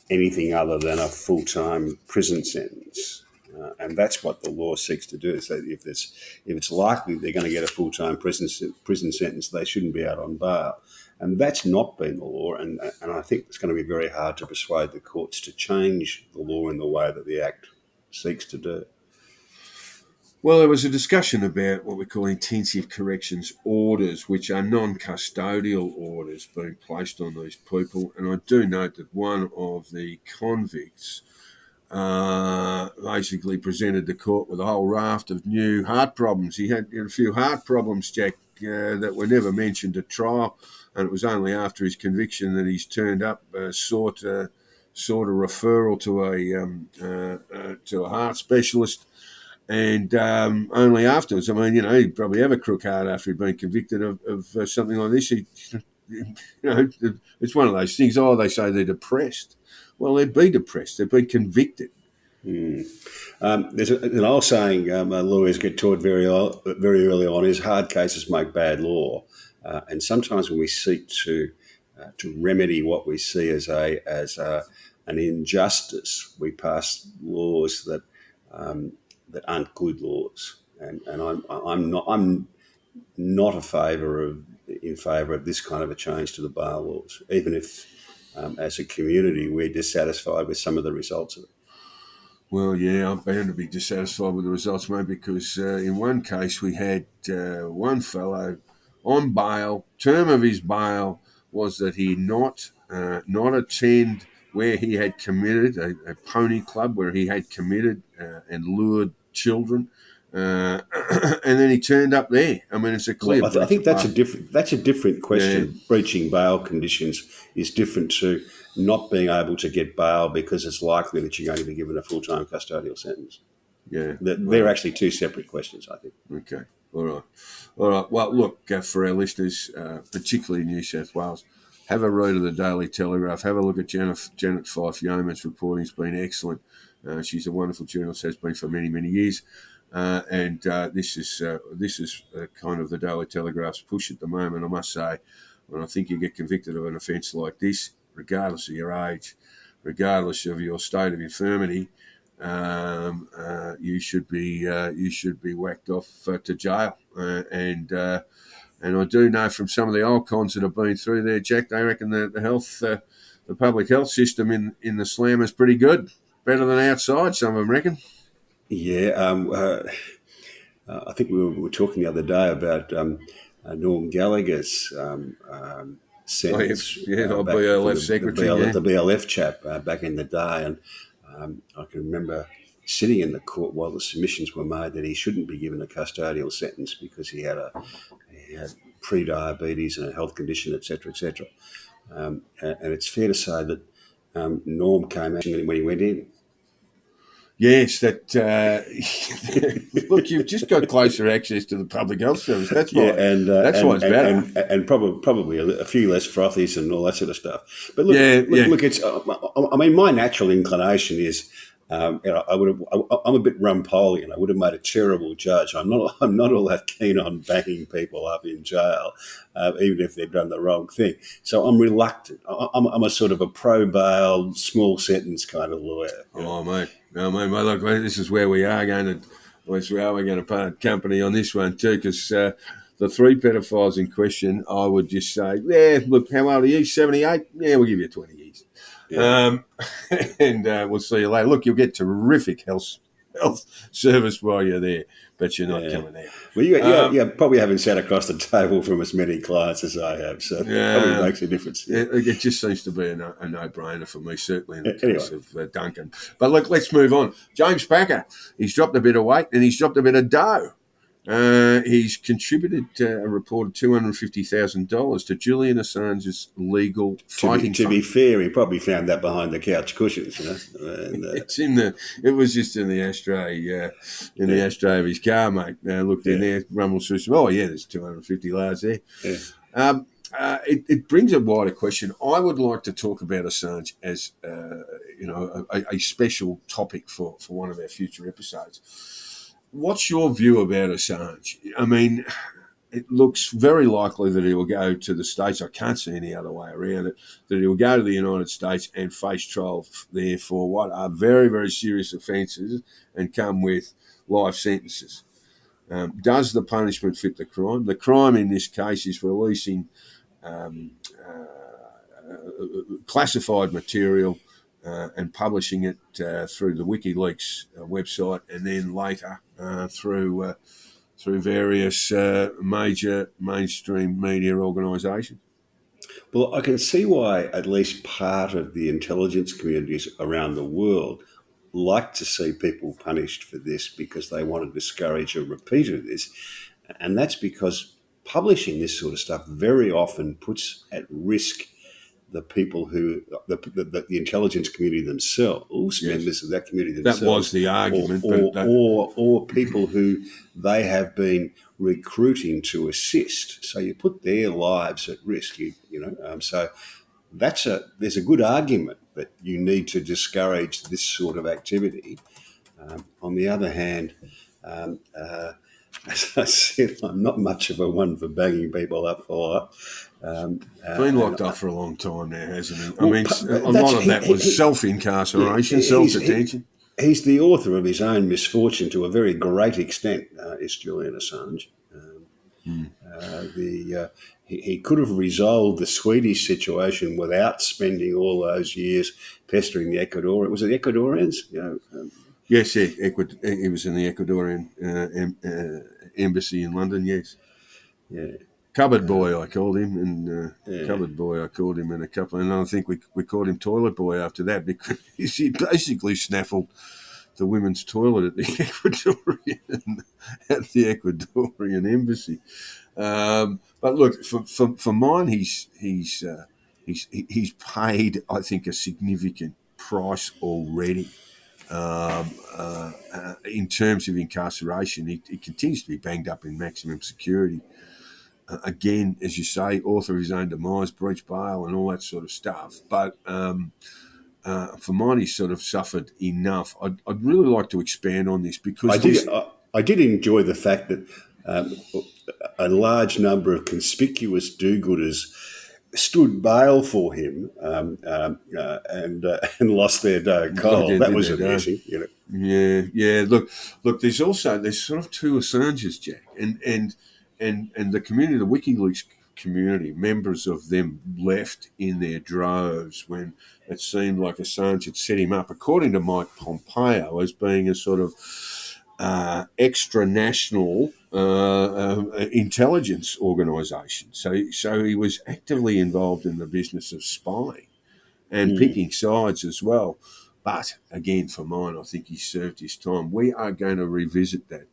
anything other than a full-time prison sentence. And that's what the law seeks to do. So if it's likely they're going to get a full-time prison sentence, they shouldn't be out on bail. And that's not been the law. And I think it's going to be very hard to persuade the courts to change the law in the way that the Act seeks to do. Well, there was a discussion about what we call intensive corrections orders, which are non-custodial orders being placed on these people. And I do note that one of the convicts basically presented the court with a whole raft of new heart problems. He had a few heart problems, Jack, that were never mentioned at trial, and it was only after his conviction that he's turned up, sought a referral to a heart specialist. And only afterwards, I mean, he'd probably have a crook heart after he'd been convicted of something like this. It's one of those things. Oh, they say they're depressed. Well, they'd be depressed. They've been convicted. There's an old saying lawyers get taught very early on is hard cases make bad law. And sometimes when we seek to remedy what we see as an injustice, we pass laws that aren't good laws, and I'm not in favour of this kind of a change to the bail laws, even if as a community we're dissatisfied with some of the results of it. Well, yeah, I'm bound to be dissatisfied with the results, mate, because in one case we had one fellow on bail. Term of his bail was that he not attend where he had committed a pony club where he had committed and lured children, and then he turned up there. I mean, it's a clear. Well, I think that's a different question. Yeah. Breaching bail conditions is different to not being able to get bail because it's likely that you're going to be given a full-time custodial sentence. Yeah, they're actually 2 separate questions, I think. Okay, all right. Well, look, for our listeners, particularly in New South Wales, have a read of the Daily Telegraph. Have a look at Janet Fife Yeoman's reporting. It's been excellent. She's a wonderful journalist, has been for many, many years. And this is kind of the Daily Telegraph's push at the moment, I must say. When I think you get convicted of an offence like this, regardless of your age, regardless of your state of infirmity, you should be whacked off to jail. And I do know from some of the old cons that have been through there, Jack, they reckon the public health system in the Slam is pretty good, better than outside. Some of them reckon. Yeah, I think we were talking the other day about Norm Gallagher's sentence. The BLF secretary, the BLF chap back in the day, and I can remember sitting in the court while the submissions were made that he shouldn't be given a custodial sentence because he had pre-diabetes and a health condition, etc., etc. And it's fair to say that Norm came out when he went in. Yes, that. Look, you've just got closer access to the public health service. That's why. That's why it's better. And probably a few less frothies and all that sort of stuff. But look, it's. I mean, my natural inclination is, I'm a bit Rumpolian. I would have made a terrible judge. I'm not all that keen on banging people up in jail, even if they've done the wrong thing. So I'm reluctant. I'm a sort of a pro-bail, small sentence kind of lawyer. Oh, mate. No, mate. Look, this is where we are going to. We're going to part company on this one too, because the three pedophiles in question, I would just say, yeah, look, how old are you? 78? Yeah, we'll give you 20 years. Yeah. And we'll see you later. Look, you'll get terrific health service while you're there, but you're not coming out. Well, you probably haven't sat across the table from as many clients as I have, so it probably makes a difference. Yeah, it just seems to be a no-brainer for me, certainly in the case of Duncan. But look, let's move on. James Packer, he's dropped a bit of weight and he's dropped a bit of dough. He's contributed a reported $250,000 to Julian Assange's legal fighting. To be fair, he probably found that behind the couch cushions, And, it was just in the ashtray, the ashtray of his car, mate. Looked in there, rumbled through some. Oh yeah, there's 250 large there. Yeah. It brings a wider question. I would like to talk about Assange as a special topic for one of our future episodes. What's your view about Assange? I mean, it looks very likely that he will go to the States. I can't see any other way around it, that he will go to the United States and face trial there for what are very, very serious offences and come with life sentences. Does the punishment fit the crime? The crime in this case is releasing classified material and publishing it through the WikiLeaks website, and then later through various major mainstream media organisations. Well, I can see why at least part of the intelligence communities around the world like to see people punished for this because they want to discourage a repeat of this. And that's because publishing this sort of stuff very often puts at risk the people who, the intelligence community themselves, yes. Members of that community themselves. That was the argument. Or people who they have been recruiting to assist. So you put their lives at risk, so there's a good argument that you need to discourage this sort of activity. On the other hand, as I said, I'm not much of a one for banging people up for been locked up for a long time now, hasn't he? I mean, a lot of that was self-incarceration, self-detention. He's the author of his own misfortune to a very great extent, is Julian Assange. He could have resolved the Swedish situation without spending all those years pestering the Ecuadorians. Was it the Ecuadorians? Yes, he was in the Ecuadorian embassy in London, yes. Yeah. Cupboard boy, I called him, and cupboard boy, I called him, and I think we called him toilet boy after that because he basically snaffled the women's toilet at the Ecuadorian embassy. But look, for mine, he's paid, I think, a significant price already. In terms of incarceration, he continues to be banged up in maximum security. Again, as you say, author of his own demise, breach bail and all that sort of stuff. But for mine, he's sort of suffered enough. I'd really like to expand on this because I did enjoy the fact that a large number of conspicuous do-gooders stood bail for him and lost their dough cold. That was amusing, you know. Yeah. Look. There's sort of two Assanges, Jack, and the community, the WikiLeaks community, members of them left in their droves when it seemed like Assange had set him up, according to Mike Pompeo, as being a sort of extra-national intelligence organisation. So he was actively involved in the business of spying and picking sides as well. But again, for mine, I think he served his time. We are going to revisit that,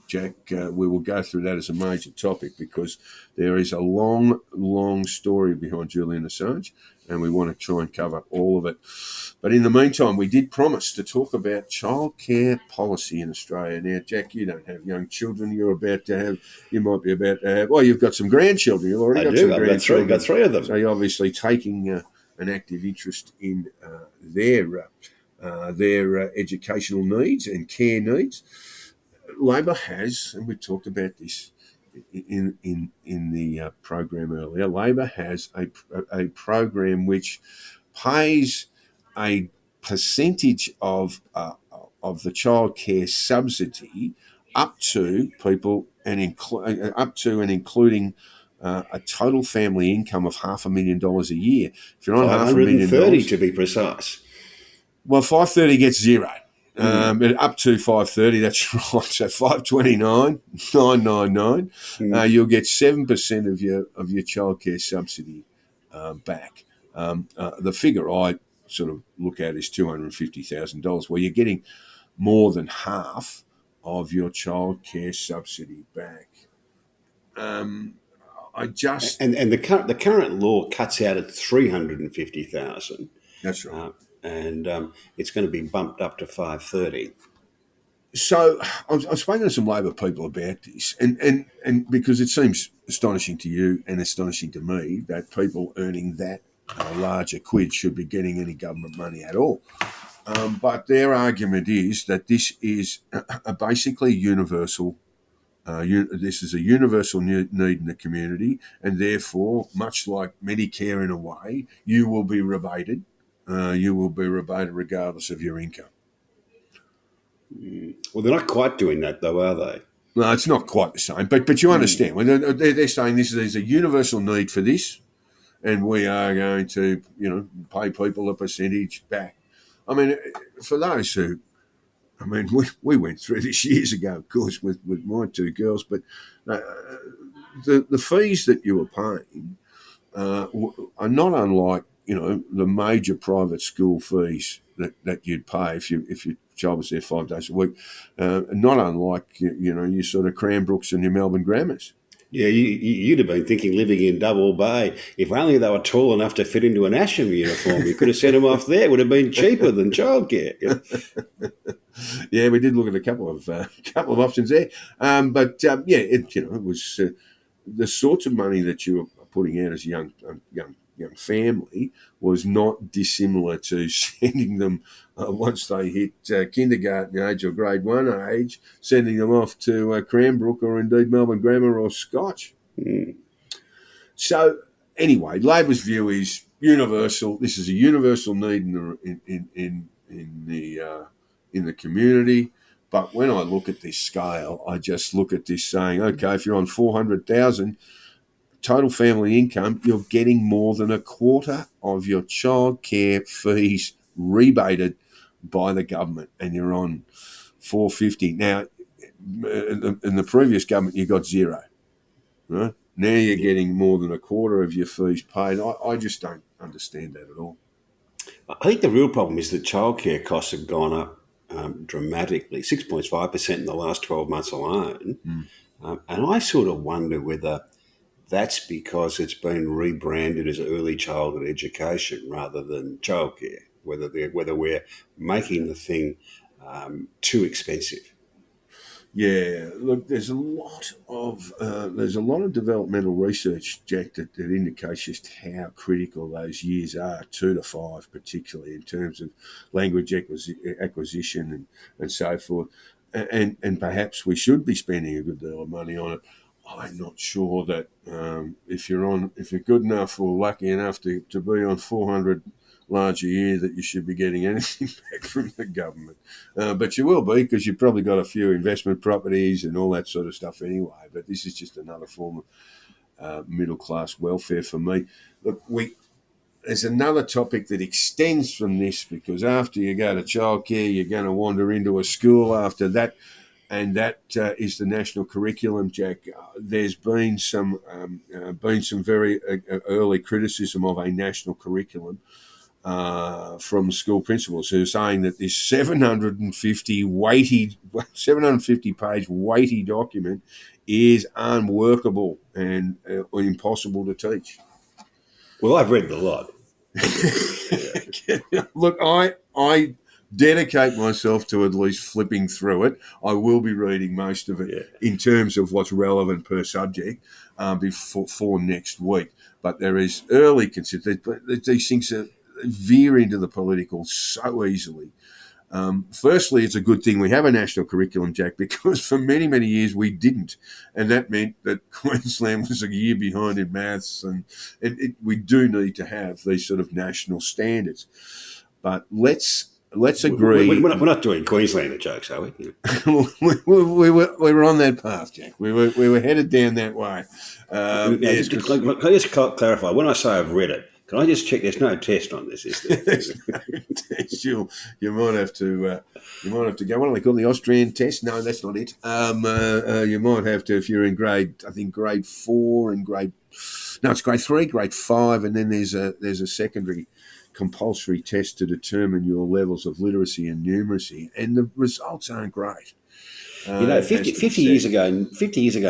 Jack. We will go through that as a major topic because there is a long, long story behind Julian Assange, and we want to try and cover all of it. But in the meantime, we did promise to talk about childcare policy in Australia. Now, Jack, you don't have young children. You might be about to have, well, you've got some grandchildren. You've already got some grandchildren. I've got three of them. So you're obviously taking an active interest in their educational needs and care needs. Labor has, and we talked about this in the program earlier, Labor has a program which pays a percentage of the childcare subsidy up to people and including a total family income of $500,000 a year. If you're on $530,000, to be precise. Well, 530 gets zero. But up to 530, that's right. So 529, 999, you'll get 7% of your childcare subsidy back. The figure I sort of look at is $250,000, where you're getting more than half of your childcare subsidy back. And the current law cuts out at 350,000. That's right. And it's going to be bumped up to 530. So I've spoken to some Labor people about this, and because it seems astonishing to you and astonishing to me that people earning that larger quid should be getting any government money at all. But their argument is that this is basically universal. This is a universal need in the community, and therefore, much like Medicare in a way, you will be rebated. You will be rebated regardless of your income. Well, they're not quite doing that, though, are they? No, it's not quite the same. But you understand. When they're saying there's a universal need for this, and we are going to, pay people a percentage back. I mean, for those who, we went through this years ago, of course, with my two girls, but the fees that you were paying are not unlike, the major private school fees that you'd pay if your child was there 5 days a week. Not unlike, your sort of Cranbrooks and your Melbourne Grammars. Yeah, you'd have been thinking living in Double Bay. If only they were tall enough to fit into an Asham uniform, you could have sent them off there. It would have been cheaper than childcare. Yeah, we did look at a couple of options there. It was the sorts of money that you were putting out as a young family was not dissimilar to sending them once they hit kindergarten age or grade 1 age, sending them off to Cranbrook or indeed Melbourne Grammar or Scotch. So anyway, Labor's view is universal. This is a universal need in the community. But when I look at this scale, I just look at this saying, okay, if you're on 400,000 total family income, you're getting more than a quarter of your childcare fees rebated by the government, and you're on 450. Now, in the previous government, you got zero. Right? Now you're getting more than a quarter of your fees paid. I just don't understand that at all. I think the real problem is that childcare costs have gone up dramatically, 6.5% in the last 12 months alone. And I sort of wonder whether that's because it's been rebranded as early childhood education rather than childcare, whether we're making the thing too expensive. Yeah, look, there's a lot of developmental research, Jack, that indicates just how critical those years are, 2 to 5 particularly, in terms of language acquisition and so forth. And perhaps we should be spending a good deal of money on it. I'm not sure that if you're good enough or lucky enough to be on 400 large a year, that you should be getting anything back from the government. But you will be, because you've probably got a few investment properties and all that sort of stuff anyway. But this is just another form of middle class welfare for me. Look, there's another topic that extends from this, because after you go to childcare, you're going to wander into a school after that. And that is the national curriculum, Jack. There's been some very early criticism of a national curriculum from school principals, who are saying that this 750-page weighty document is unworkable and impossible to teach. Well, I've read the lot. Look, I dedicate myself to at least flipping through it. I will be reading most of it in terms of what's relevant per subject before next week. But there is early consideration. These things veer into the political so easily. Firstly, it's a good thing we have a national curriculum, Jack, because for many, many years we didn't. And that meant that Queensland was a year behind in maths, and we do need to have these sort of national standards. But let's agree. We're not doing Queenslander jokes, are we? we were on that path, Jack. We were headed down that way. Can I just clarify? When I say I've read it, can I just check? There's no test on this, is there? There's no test. You might have to go. What do they call the Austrian test? No, that's not it. You might have to, if you're in grade 4 and it's grade 3, grade 5, and then there's a secondary compulsory test to determine your levels of literacy and numeracy, and the results aren't great. 50 years ago,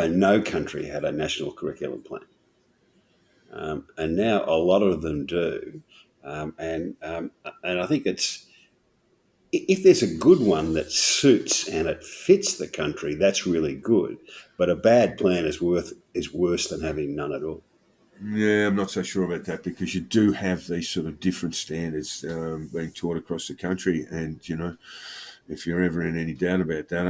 no country had a national curriculum plan, and now a lot of them do. And I think if there's a good one that suits and it fits the country, that's really good. But a bad plan is worse than having none at all. Yeah, I'm not so sure about that, because you do have these sort of different standards being taught across the country, and if you're ever in any doubt about that,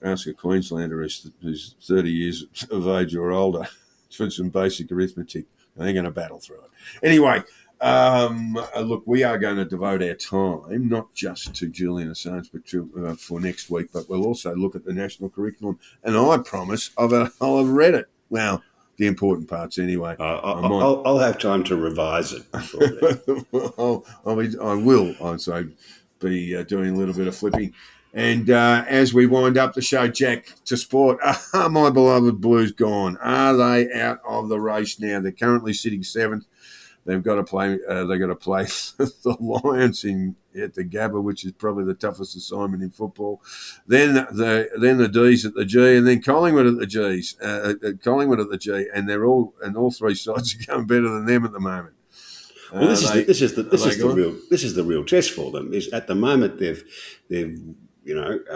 ask a Queenslander who's 30 years of age or older for some basic arithmetic. They're going to battle through it. Anyway, look, we are going to devote our time not just to Julian Assange, but for next week, but we'll also look at the national curriculum, and I promise I'll have read it. Well, the important parts anyway. I'll have time to revise it before then. I will also be doing a little bit of flipping. And as we wind up the show, Jack, to sport, are my beloved Blues gone? Are they out of the race now? They're currently sitting 7th. They've got to play. They've got to play the Lions at the Gabba, which is probably the toughest assignment in football. Then the D's at the G, and then Collingwood at the G's. Collingwood at the G, and all three sides are going better than them at the moment. Well, this is the real test for them. Is at the moment they've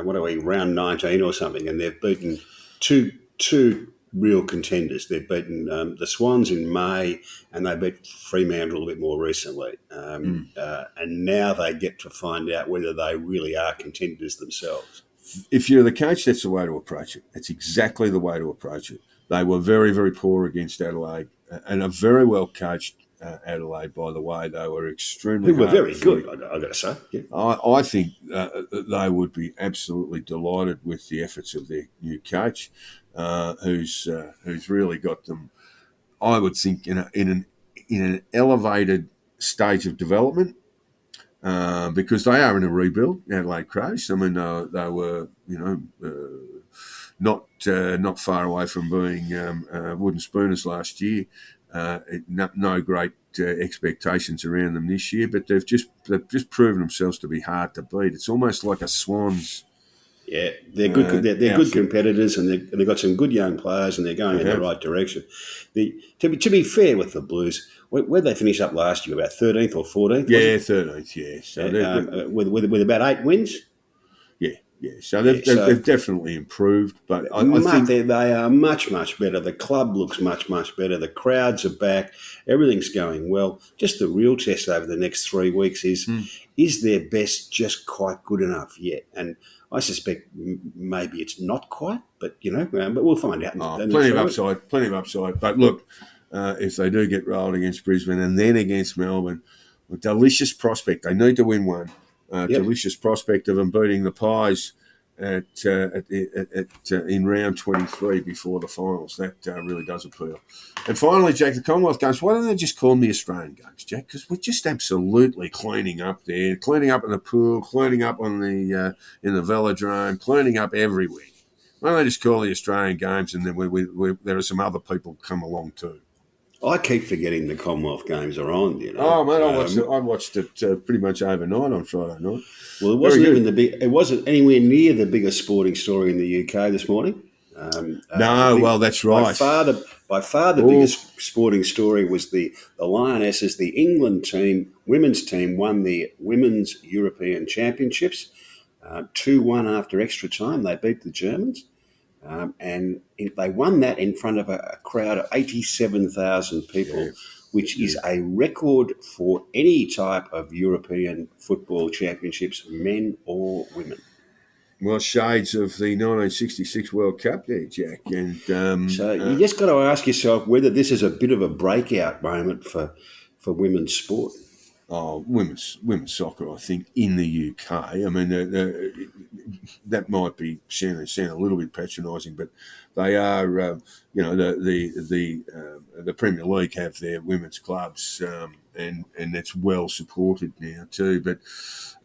what are we, round 19 or something, and they've beaten two real contenders. They've beaten the Swans in May, and they beat Fremantle a little bit more recently. And now they get to find out whether they really are contenders themselves. If you're the coach, that's the way to approach it. That's exactly the way to approach it. They were very, very poor against Adelaide, and a very well coached Adelaide, by the way. They were extremely. They were very good, I've got to say. Yeah. I think they would be absolutely delighted with the efforts of their new coach, who's really got them, I would think, in an elevated stage of development, because they are in a rebuild. Adelaide Crows. I mean, they were not far away from being wooden spooners last year. No great expectations around them this year, but they've just proven themselves to be hard to beat. It's almost like a Swans. Yeah, they're good. They're good competitors, and they've got some good young players, and they're going in the right direction. To be fair with the Blues, where they finish up last year, about 13th or 14th? Yeah, 13th. Yeah, so with about 8 wins. Yeah, Yeah, so they've definitely improved, but I think they are much, much better. The club looks much, much better. The crowds are back. Everything's going well. Just the real test over the next 3 weeks is their best just quite good enough yet? And I suspect maybe it's not quite, but but we'll find out. Plenty of upside. But look, if they do get rolled against Brisbane and then against Melbourne, a delicious prospect. They need to win one. Delicious prospect of them beating the Pies in round 23 before the finals. That really does appeal. And finally, Jack, the Commonwealth Games. Why don't they just call them the Australian Games, Jack? Because we're just absolutely cleaning up there, cleaning up in the pool, cleaning up on the in the velodrome, cleaning up everywhere. Why don't they just call the Australian Games, and then there are some other people come along too. I keep forgetting the Commonwealth Games are on. Oh mate, I watched it pretty much overnight on Friday night. Well, it wasn't anywhere near the biggest sporting story in the UK this morning. That's right. By far the biggest sporting story was the Lionesses. The England team, women's team, won the Women's European Championships 2-1 after extra time. They beat the Germans. And they won that in front of a crowd of 87,000 people, which is a record for any type of European football championships, men or women. Well, shades of the 1966 World Cup there, Jack. And so you just got to ask yourself whether this is a bit of a breakout moment for women's sport. Oh, women's soccer, I think, in the UK. I mean, that might be sound a little bit patronising, but they are, the Premier League have their women's clubs, and it's well supported now too. But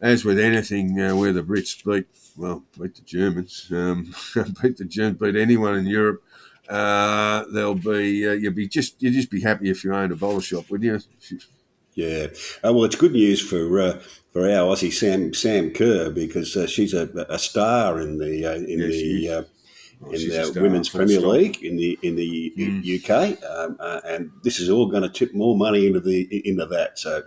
as with anything, where the Brits beat the Germans, beat anyone in Europe, they'll be you'd just be happy if you owned a bottle shop, wouldn't you? Yeah, well, it's good news for our Aussie Sam Kerr because she's a star in the Women's Premier League in the UK, and this is all going to tip more money into that. So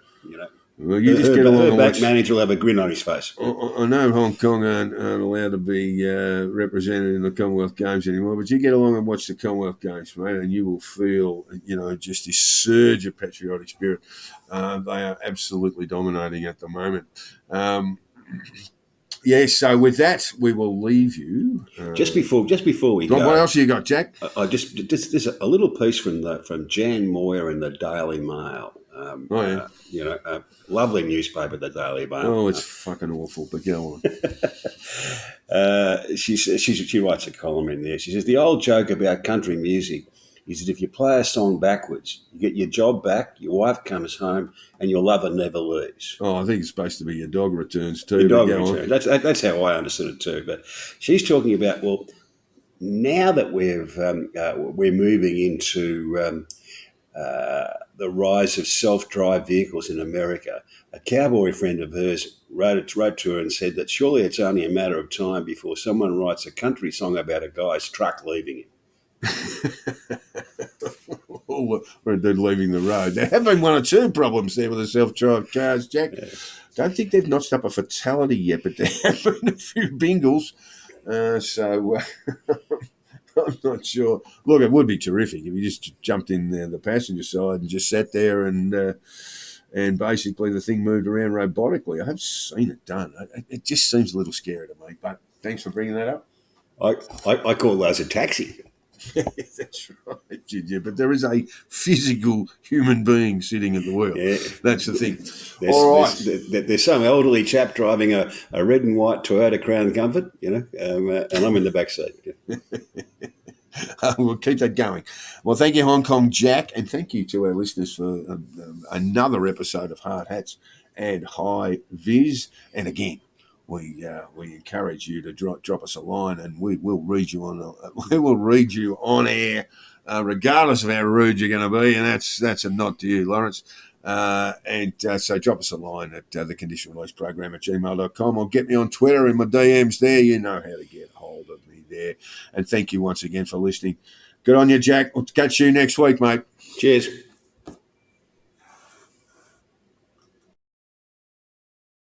well, you just get along. Her back manager will have a grin on his face. I know Hong Kong aren't allowed to be represented in the Commonwealth Games anymore, but you get along and watch the Commonwealth Games, mate, and you will feel, just this surge of patriotic spirit. They are absolutely dominating at the moment. So with that, we will leave you. Just before we go, what else have you got, Jack? I there's a little piece from Jan Moyer in the Daily Mail. A lovely newspaper, the Daily Mail. Oh, it's fucking awful, but go on. She writes a column in there. She says, the old joke about country music is that if you play a song backwards, you get your job back, your wife comes home, and your lover never leaves. Oh, I think it's supposed to be your dog returns too. Your dog returns. That's how I understood it too. But she's talking about, well, now that we're moving into the rise of self-drive vehicles in America, a cowboy friend of hers wrote to her and said that surely it's only a matter of time before someone writes a country song about a guy's truck leaving him. Or a dude leaving the road. There have been one or two problems there with the self-drive cars, Jack. Yeah. Don't think they've notched up a fatality yet, but there have been a few bingles. I'm not sure. Look, it would be terrific if you just jumped in the passenger side and just sat there and basically the thing moved around robotically. I have seen it done. It just seems a little scary to me, but thanks for bringing that up. I call those a taxi. That's right, yeah, but there is a physical human being sitting at the wheel. Yeah. That's the thing. All right. There's some elderly chap driving a red and white Toyota Crown Comfort, and I'm in the back seat. Yeah. We'll keep that going. Well, thank you, Hong Kong Jack, and thank you to our listeners for another episode of Hard Hats and High Viz. And again, we encourage you to drop us a line, and we will read you on air, regardless of how rude you're going to be, and that's a nod to you, Lawrence. So drop us a line at the Conditional Voice program at gmail.com, or get me on Twitter in my DMs there. You know how to get hold of me there. And thank you once again for listening. Good on you, Jack. We'll catch you next week, mate. Cheers.